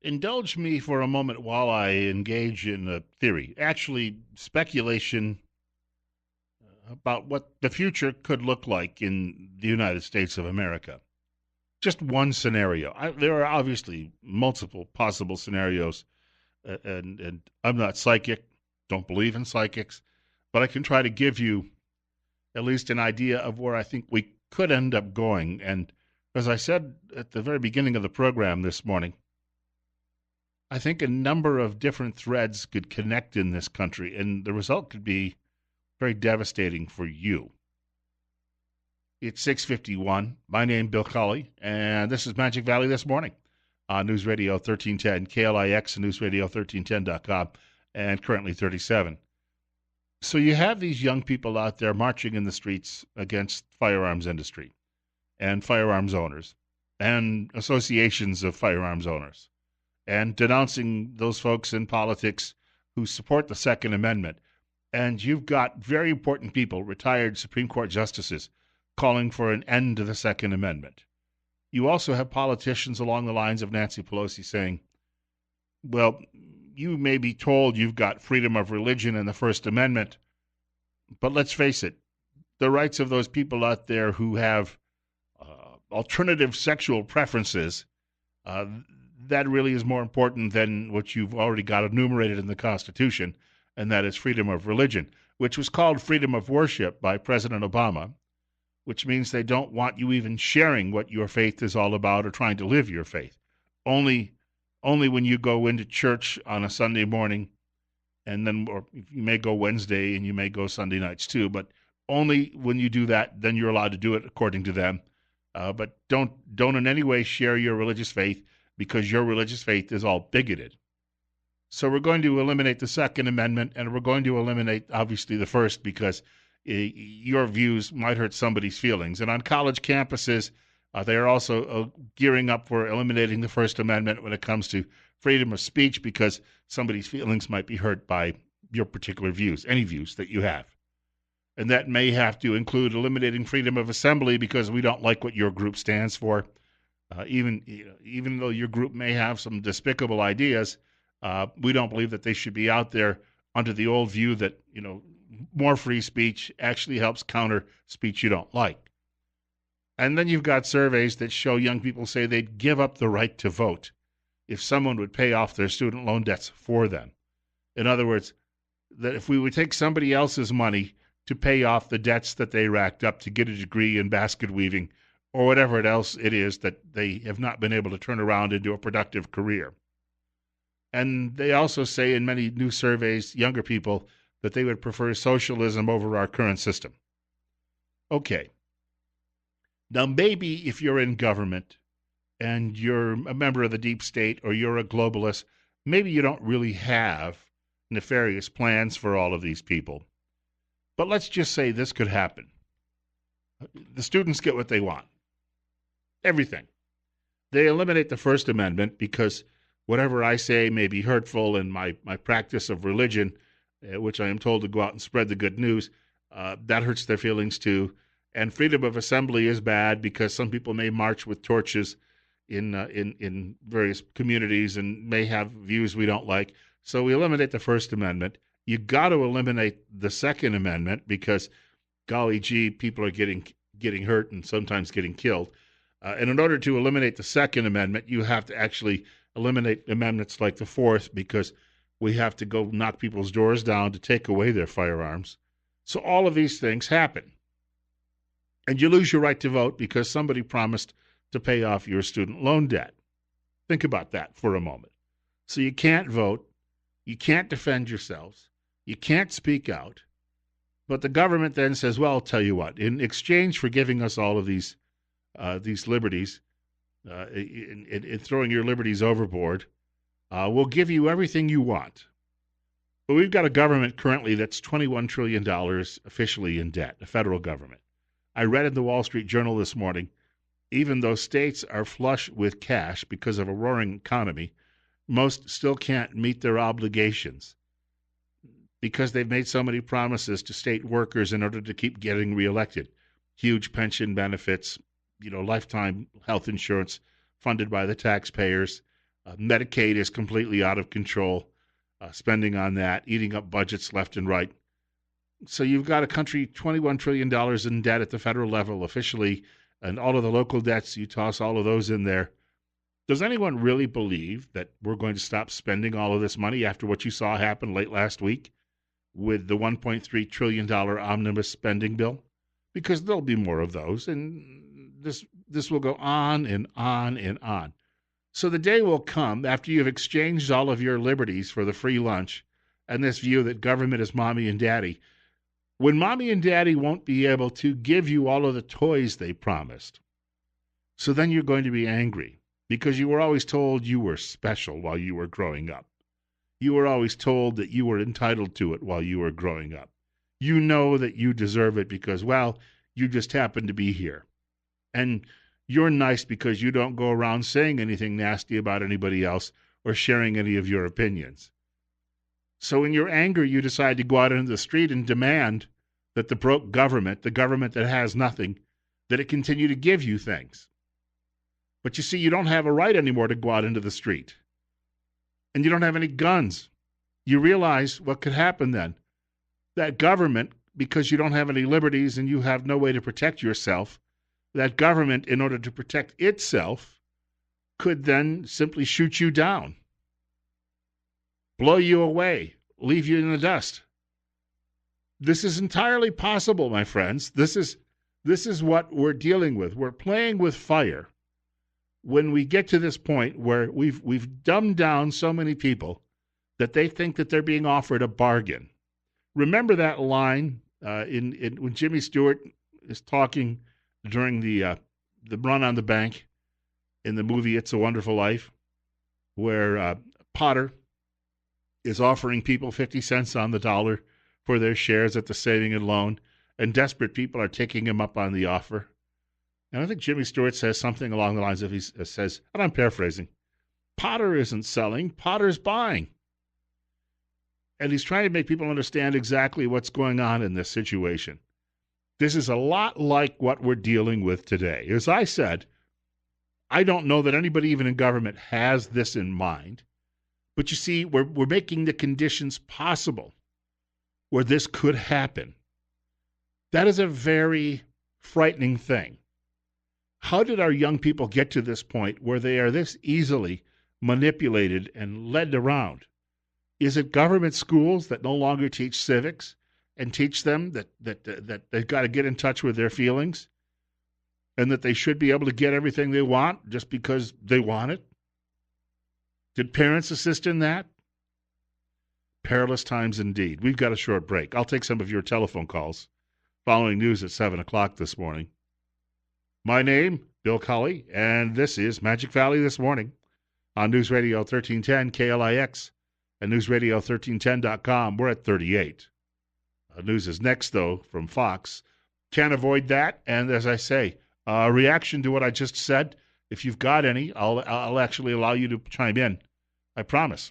Indulge me for a moment while I engage in a theory, actually, speculation about what the future could look like in the United States of America. Just one scenario. There are obviously multiple possible scenarios, and I'm not psychic, don't believe in psychics, but I can try to give you at least an idea of where I think we could end up going. And as I said at the very beginning of the program this morning, I think a number of different threads could connect in this country, and the result could be very devastating for you. It's 6:51. My name Bill Colley, and this is Magic Valley This Morning on News Radio 1310, KLIX, and newsradio1310.com, and currently 37. So you have these young people out there marching in the streets against firearms industry and firearms owners and associations of firearms owners and denouncing those folks in politics who support the Second Amendment. And you've got very important people, retired Supreme Court justices, calling for an end to the Second Amendment. You also have politicians along the lines of Nancy Pelosi saying, well, you may be told you've got freedom of religion in the First Amendment, but let's face it, the rights of those people out there who have alternative sexual preferences, that really is more important than what you've already got enumerated in the Constitution, and that is freedom of religion, which was called freedom of worship by President Obama, which means they don't want you even sharing what your faith is all about or trying to live your faith. Only when you go into church on a Sunday morning, and then, or you may go Wednesday and you may go Sunday nights too, but only when you do that, then you're allowed to do it according to them. But don't in any way share your religious faith, because your religious faith is all bigoted. So we're going to eliminate the Second Amendment, and we're going to eliminate, obviously, the First, because your views might hurt somebody's feelings. And on college campuses, they are also gearing up for eliminating the First Amendment when it comes to freedom of speech, because somebody's feelings might be hurt by your particular views, any views that you have. And that may have to include eliminating freedom of assembly because we don't like what your group stands for. Even though your group may have some despicable ideas, we don't believe that they should be out there under the old view that, more free speech actually helps counter speech you don't like. And then you've got surveys that show young people say they'd give up the right to vote if someone would pay off their student loan debts for them. In other words, that if we would take somebody else's money to pay off the debts that they racked up to get a degree in basket weaving or whatever else it is that they have not been able to turn around into a productive career. And they also say in many new surveys, younger people, that they would prefer socialism over our current system. Okay. Now, maybe if you're in government and you're a member of the deep state or you're a globalist, maybe you don't really have nefarious plans for all of these people. But let's just say this could happen. The students get what they want. Everything. They eliminate the First Amendment because whatever I say may be hurtful, and my practice of religion, which I am told to go out and spread the good news, that hurts their feelings too. And freedom of assembly is bad because some people may march with torches in various communities and may have views we don't like. So we eliminate the First Amendment. You got to eliminate the Second Amendment because, golly gee, people are getting hurt and sometimes getting killed. And in order to eliminate the Second Amendment, you have to actually eliminate amendments like the Fourth, because we have to go knock people's doors down to take away their firearms. So all of these things happen. And you lose your right to vote because somebody promised to pay off your student loan debt. Think about that for a moment. So you can't vote, you can't defend yourselves, you can't speak out, but the government then says, well, I'll tell you what, in exchange for giving us all of these liberties, in throwing your liberties overboard, we'll give you everything you want. But we've got a government currently that's $21 trillion officially in debt, the federal government. I read in the Wall Street Journal this morning, even though states are flush with cash because of a roaring economy, most still can't meet their obligations because they've made so many promises to state workers in order to keep getting reelected. Huge pension benefits, lifetime health insurance funded by the taxpayers, Medicaid is completely out of control, spending on that, eating up budgets left and right. So you've got a country $21 trillion in debt at the federal level officially, and all of the local debts, you toss all of those in there. Does anyone really believe that we're going to stop spending all of this money after what you saw happen late last week with the $1.3 trillion omnibus spending bill? Because there'll be more of those, and this will go on and on and on. So the day will come after you've exchanged all of your liberties for the free lunch and this view that government is mommy and daddy, when mommy and daddy won't be able to give you all of the toys they promised. So then you're going to be angry because you were always told you were special while you were growing up. You were always told that you were entitled to it while you were growing up. You know that you deserve it because, well, you just happen to be here. And you're nice because you don't go around saying anything nasty about anybody else or sharing any of your opinions. So in your anger, you decide to go out into the street and demand that the broke government, the government that has nothing, that it continue to give you things. But you see, you don't have a right anymore to go out into the street. And you don't have any guns. You realize what could happen then. That government, because you don't have any liberties and you have no way to protect yourself, that government, in order to protect itself, could then simply shoot you down, blow you away, leave you in the dust. This is entirely possible, my friends. This is what we're dealing with. We're playing with fire. When we get to this point where we've dumbed down so many people that they think that they're being offered a bargain. Remember that line when Jimmy Stewart is talking during the run on the bank in the movie It's a Wonderful Life, where Potter is offering people 50 cents on the dollar for their shares at the saving and loan, and desperate people are taking him up on the offer. And I think Jimmy Stewart says something along the lines of, he says, and I'm paraphrasing, Potter isn't selling, Potter's buying. And he's trying to make people understand exactly what's going on in this situation. This is a lot like what we're dealing with today. As I said, I don't know that anybody even in government has this in mind. But you see, we're making the conditions possible where this could happen. That is a very frightening thing. How did our young people get to this point where they are this easily manipulated and led around? Is it government schools that no longer teach civics and teach them that they've got to get in touch with their feelings and that they should be able to get everything they want just because they want it? Did parents assist in that? Perilous times indeed. We've got a short break. I'll take some of your telephone calls following news at 7 o'clock this morning. My name, Bill Colley, and this is Magic Valley This Morning on News Radio 1310 KLIX and NewsRadio1310.com. We're at 38. News is next, though, from Fox. Can't avoid that. And as I say, reaction to what I just said, if you've got any, I'll actually allow you to chime in. I promise.